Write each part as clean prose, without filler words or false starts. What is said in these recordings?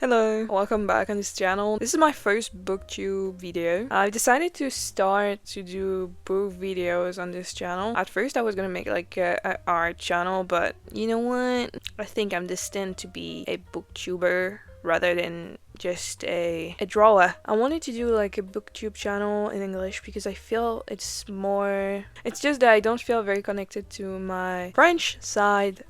Hello, welcome back on this channel. This is my first booktube video. I decided to start to do book videos on this channel. At first I was gonna make like a art channel, but you know what? I think I'm destined to be a booktuber rather than just a drawer. I wanted to do like a booktube channel in English because I feel it's just that I don't feel very connected to my French side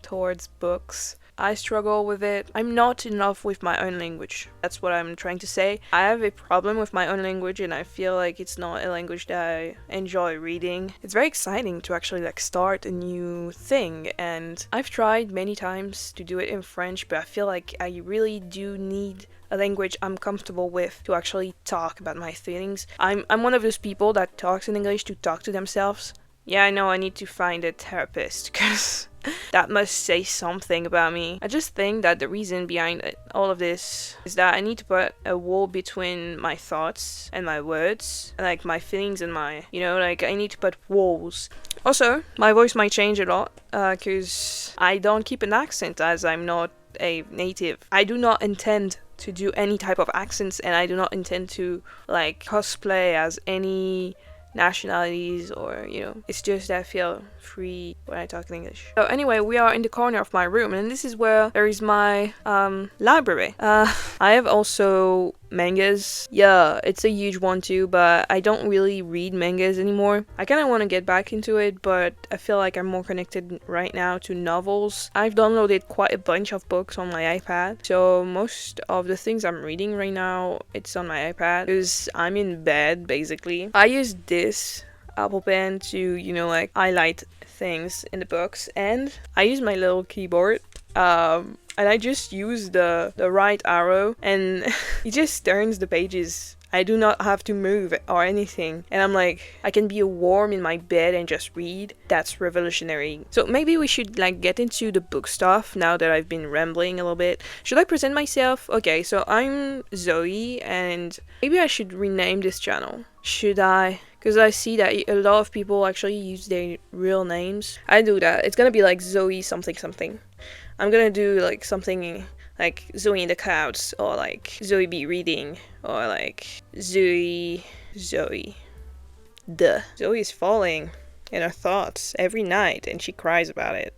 towards books. I struggle with it. I'm not in love with my own language. That's what I'm trying to say. I have a problem with my own language and I feel like it's not a language that I enjoy reading. It's very exciting to actually like start a new thing, and I've tried many times to do it in French, but I feel like I really do need a language I'm comfortable with to actually talk about my feelings. I'm one of those people that talks in English to talk to themselves. Yeah, I know I need to find a therapist because that must say something about me. I just think that the reason behind all of this is that I need to put a wall between my thoughts and my words, and like my feelings and my, like I need to put walls. Also, my voice might change a lot because I don't keep an accent as I'm not a native. I do not intend to do any type of accents, and I do not intend to like cosplay as any nationalities or it's just that I feel free when I talk in English. So anyway, we are in the corner of my room and this is where there is my library. I have also mangas. Yeah, it's a huge one too, but I don't really read mangas anymore. I kind of want to get back into it, but I feel like I'm more connected right now to novels. I've downloaded quite a bunch of books on my iPad, so most of the things I'm reading right now, it's on my iPad because I'm in bed basically. I use this Apple Pen to, like highlight things in the books, and I use my little keyboard. And I just use the right arrow and it just turns the pages. I do not have to move or anything. And I'm like, I can be warm in my bed and just read. That's revolutionary. So maybe we should like get into the book stuff now that I've been rambling a little bit. Should I present myself? Okay, so I'm Zoe and maybe I should rename this channel. Should I? Because I see that a lot of people actually use their real names. I do that. It's gonna be like Zoe something something. I'm gonna do like something like Zoe in the Clouds, or like Zoe be reading, or like Zoe. Duh. Zoe is falling in her thoughts every night and she cries about it.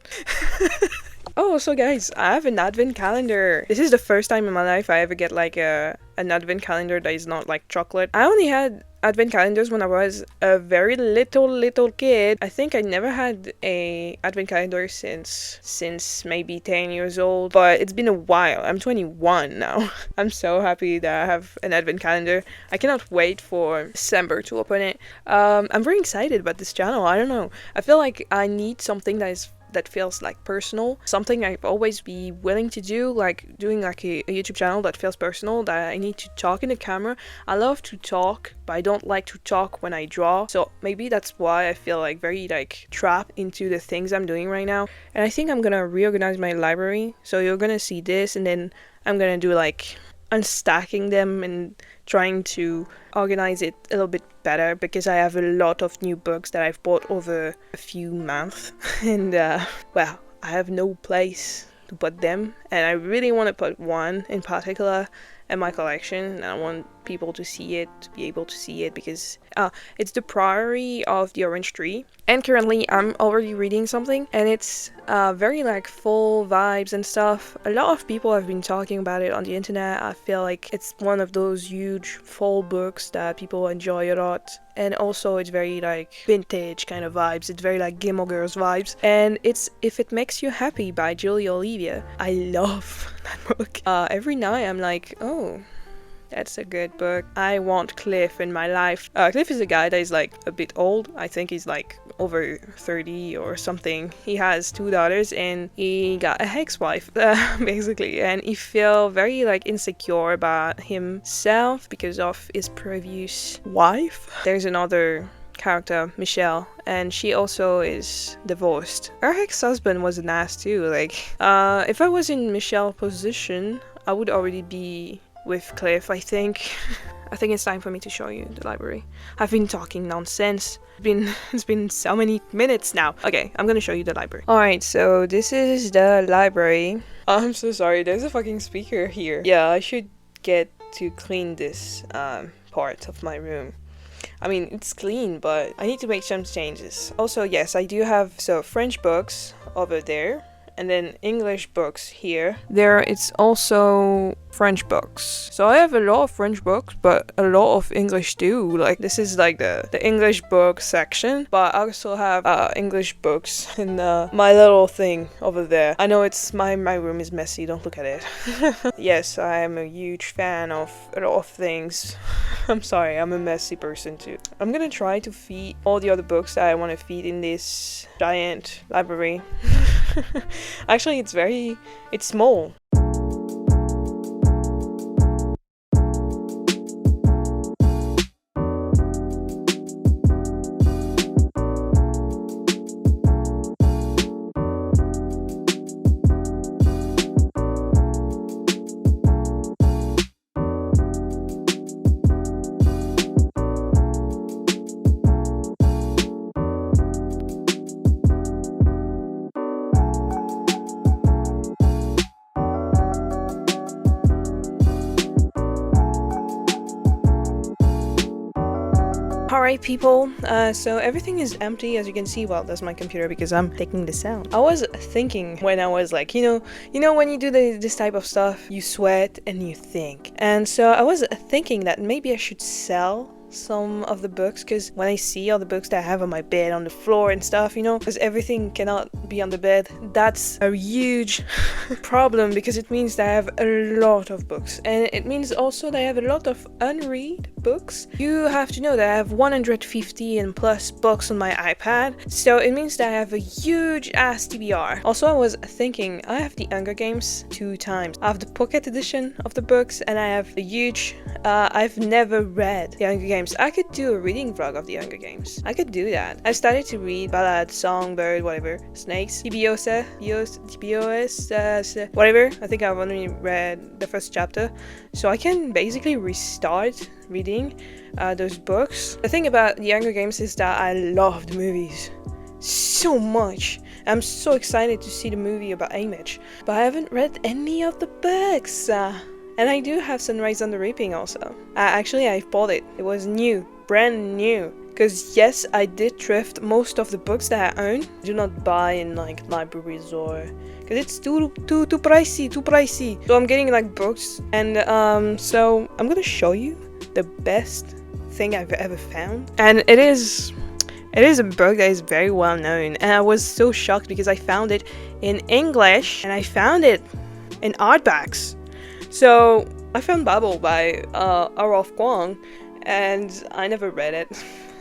Oh, so guys, I have an advent calendar. This is the first time in my life I ever get like an advent calendar that is not like chocolate. I only had advent calendars when I was a very little kid. I think I never had a advent calendar since maybe 10 years old, but it's been a while. I'm 21 now. I'm so happy that I have an advent calendar. I cannot wait for December to open it. I'm very excited about this channel. I don't know. I feel like I need something that feels like personal, something I've always be willing to do, like doing like a YouTube channel that feels personal, that I need to talk in the camera. I love to talk, but I don't like to talk when I draw, so maybe that's why I feel like very like trapped into the things I'm doing right now. And I think I'm gonna reorganize my library, so you're gonna see this and then I'm gonna do like unstacking them and trying to organize it a little bit better, because I have a lot of new books that I've bought over a few months and well, I have no place to put them, and I really want to put one in particular in my collection, and I want people to see it, to be able to see it, because it's the Priory of the Orange Tree, and currently I'm already reading something and it's very like full vibes and stuff. A lot of people have been talking about it on the internet. I feel like it's one of those huge full books that people enjoy a lot, and also it's very like vintage kind of vibes. It's very like Gilmore Girls vibes, and it's If It Makes You Happy by Julie Olivia. I love that book. Every night I'm like, oh, that's a good book. I want Cliff in my life. Cliff is a guy that is like a bit old. I think he's like over 30 or something. He has 2 daughters and he got a ex-wife basically, and he feel very like insecure about himself because of his previous wife. There's another character, Michelle, and she also is divorced. Her ex-husband was an ass too. Like if I was in Michelle's position, I would already be with Cliff, I think. I think it's time for me to show you the library. I've been talking nonsense. It's been so many minutes now. Okay, I'm gonna show you the library. Alright, so this is the library. I'm so sorry, there's a fucking speaker here. Yeah, I should get to clean this part of my room. I mean, it's clean, but I need to make some changes. Also, yes, I do have French books over there, and then English books here. There, it's also French books. So I have a lot of French books, but a lot of English too. Like, this is like the English book section, but I also have English books in my little thing over there. I know it's my room is messy, don't look at it. Yes, I am a huge fan of a lot of things. I'm sorry, I'm a messy person too. I'm gonna try to feed all the other books that I want to feed in this giant library. Actually, it's small. Alright people, so everything is empty as you can see. Well, that's my computer because I'm taking this out. I was thinking when I was like, you know when you do this type of stuff, you sweat and you think. And so I was thinking that maybe I should sell some of the books, because when I see all the books that I have on my bed, on the floor and stuff, because everything cannot be on the bed, that's a huge problem, because it means that I have a lot of books, and it means also that I have a lot of unread books. You have to know that I have 150 and plus books on my iPad, so it means that I have a huge ass TBR. Also, I was thinking, I have the Hunger Games 2 times. I have the pocket edition of the books, and I have a huge I've never read the Hunger Games. I could do a reading vlog of the Hunger Games. I could do that. I started to read Ballad, Songbird, whatever, Snakes, TBOS, whatever. I think I've only read the first chapter, so I can basically restart reading those books. The thing about the Hunger Games is that I love the movies so much. I'm so excited to see the movie about Heyyyyyy, but I haven't read any of the books. And I do have Sunrise on the Reaping also. Actually, I bought it. It was new, brand new. Because yes, I did thrift most of the books that I own. I do not buy in like libraries or... because it's too pricey. So I'm getting like books. And so I'm gonna show you the best thing I've ever found. And it is a book that is very well known. And I was so shocked because I found it in English and I found it in hardbacks. So I found Babel by Araf Kwong, and I never read it.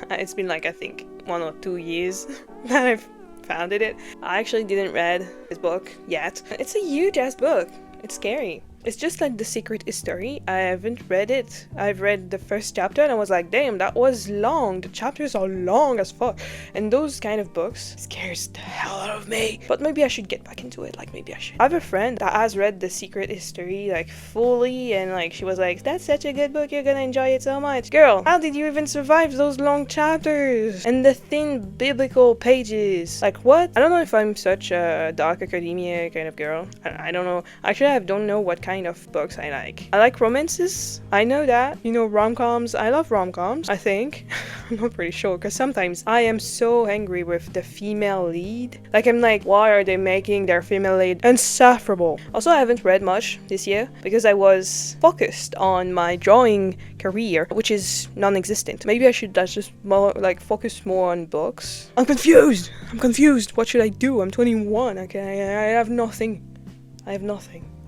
It's been like I think 1 or 2 years that I've found it. I actually didn't read this book yet. It's a huge ass book. It's scary. It's just like The Secret History. I haven't read it. I've read the first chapter and I was like, damn, that was long. The chapters are long as fuck. And those kind of books scares the hell out of me. But maybe I should get back into it. Like, maybe I should. I have a friend that has read The Secret History, like, fully. And, like, she was like, that's such a good book. You're gonna enjoy it so much. Girl, how did you even survive those long chapters? And the thin biblical pages. Like, what? I don't know if I'm such a dark academia kind of girl. I don't know. Actually, I don't know what kind of books I like. I like romances. I know that. Rom-coms. I love rom-coms, I think. I'm not pretty sure, because sometimes I am so angry with the female lead. Like, I'm like, why are they making their female lead insufferable? Also, I haven't read much this year because I was focused on my drawing career, which is non-existent. Maybe I should just more like focus more on books. I'm confused. What should I do? I'm 21, okay? I have nothing. I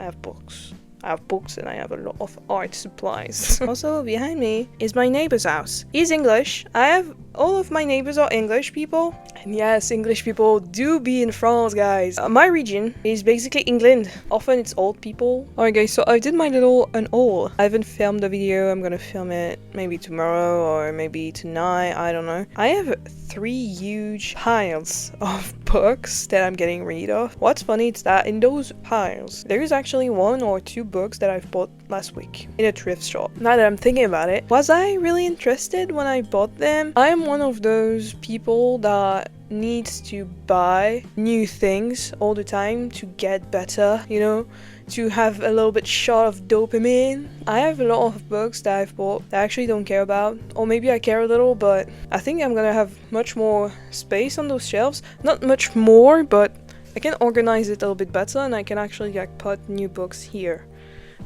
have books. I have books and I have a lot of art supplies. Also, behind me is my neighbor's house. He's English. I have all of my neighbors are English people. And yes, English people do be in France, guys. My region is basically England. Often it's old people. Alright guys, so I did my little haul. I haven't filmed the video. I'm gonna film it maybe tomorrow or maybe tonight. I don't know. I have 3 huge piles of books that I'm getting rid of. What's funny is that in those piles, there is actually 1 or 2 books that I've bought last week in a thrift shop. Now that I'm thinking about it, was I really interested when I bought them? I am one of those people that needs to buy new things all the time to get better, you know, to have a little bit shot of dopamine. I have a lot of books that I've bought that I actually don't care about, or maybe I care a little, but I think I'm gonna have much more space on those shelves. Not much more, but I can organize it a little bit better, and I can actually like put new books here.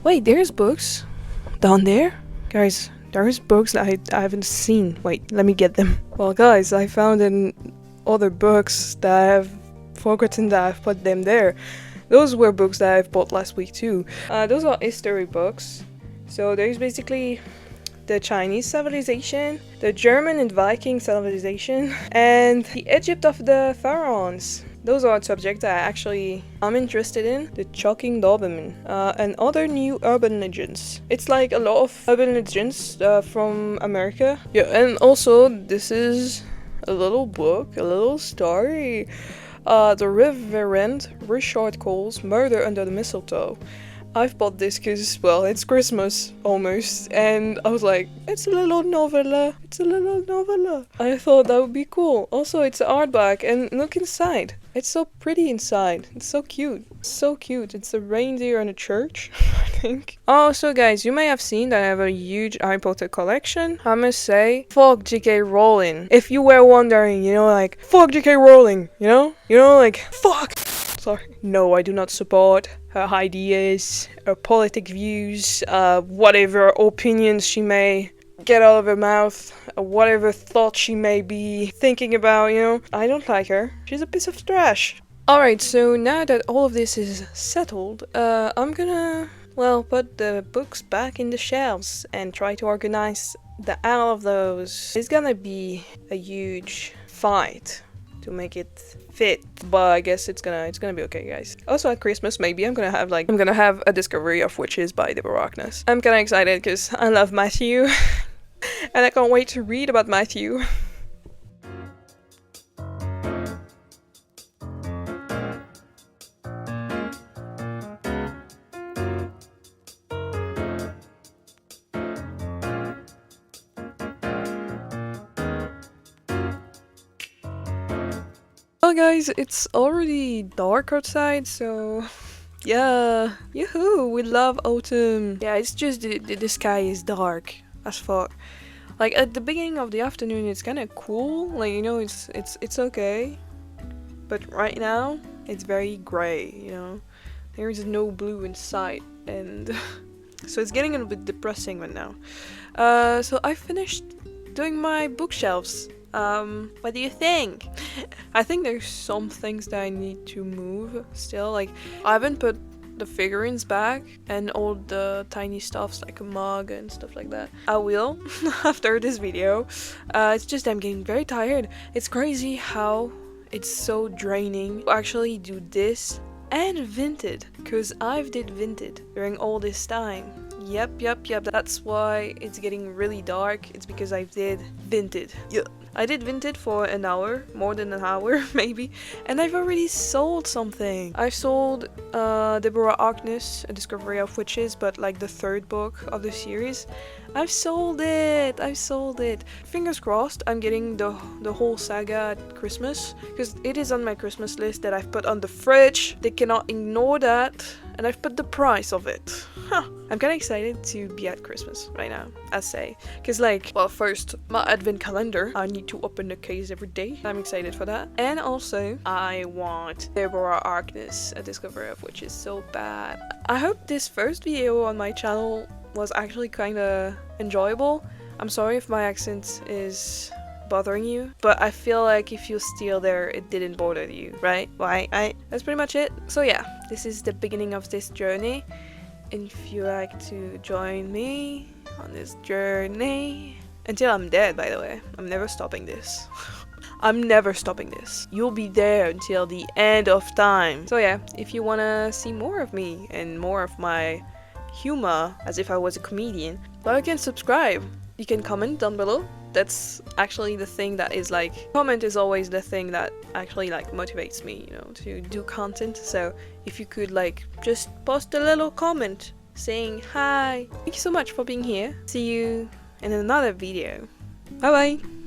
Wait, there's books down there? Guys, there's books that I haven't seen. Wait, let me get them. Well guys, I found other books that I've forgotten that I've put them there. Those were books that I've bought last week too. Those are history books. So there's basically the Chinese civilization, the German and Viking civilization, and the Egypt of the pharaohs. Those are subjects that I'm interested in. The Chalking Doberman and other new urban legends. It's like a lot of urban legends from America. Yeah, and also this is a little book, a little story. The Reverend Richard Cole's Murder Under the Mistletoe. I've bought this because, well, it's Christmas almost, and I was like, it's a little novella. It's a little novella. I thought that would be cool. Also, it's an hardback, and look inside. It's so pretty inside. It's so cute. So cute. It's a reindeer and a church, I think. Also, guys, you may have seen that I have a huge Harry Potter collection. I must say, fuck J.K. Rowling. If you were wondering, you know, like, fuck J.K. Rowling, you know? You know, like, fuck! Sorry. No, I do not support her ideas, her politic views, whatever opinions she may get out of her mouth, whatever thoughts she may be thinking about, you know. I don't like her. She's a piece of trash. Alright, so now that all of this is settled, I'm gonna, well, put the books back in the shelves and try to organize the hell of those. It's gonna be a huge fight to make it fit, but I guess it's gonna be okay, guys. Also at Christmas, maybe I'm gonna have a discovery of witches by Deborah Harkness. I'm kinda excited because I love Matthew and I can't wait to read about Matthew. Well guys, it's already dark outside, so yeah, yoo-hoo, we love autumn. Yeah, it's just the sky is dark as fuck. Like at the beginning of the afternoon it's kind of cool, like, you know, it's okay, but right now it's very gray, you know, there is no blue in sight, and so it's getting a little bit depressing right now. So I finished doing my bookshelves. What do you think? I think there's some things that I need to move still. Like, I haven't put the figurines back and all the tiny stuffs like a mug and stuff like that. I will after this video. It's just I'm getting very tired. It's crazy how it's so draining to actually do this and Vinted, because I've did Vinted during all this time. Yep, that's why it's getting really dark. It's because I did Vinted. Yeah. I did Vinted for an hour, more than an hour maybe, and I've already sold something. I sold Deborah Harkness, A Discovery of Witches, but like the 3rd book of the series. I've sold it. Fingers crossed I'm getting the whole saga at Christmas, because it is on my Christmas list that I've put on the fridge. They cannot ignore that, and I've put the price of it. I'm kinda excited to be at Christmas right now, I say. Cause like, well, first, my advent calendar, I need to open the case every day. I'm excited for that. And also, I want Deborah Harkness, A Discovery of Witches so bad. I hope this first video on my channel was actually kinda enjoyable. I'm sorry if my accent is bothering you, but I feel like if you're still there, it didn't bother you, right? That's pretty much it. So yeah, this is the beginning of this journey. And if you like to join me on this journey Until I'm dead, by the way. I'm never stopping this. I'm never stopping this. You'll be there until the end of time. So yeah, if you wanna see more of me and more of my humor as if I was a comedian, well, you can subscribe. You can comment down below. That's actually the thing that is like, comment is always the thing that actually like motivates me, you know, to do content. So if you could like just post a little comment saying hi. Thank you so much for being here. See you in another video. Bye bye.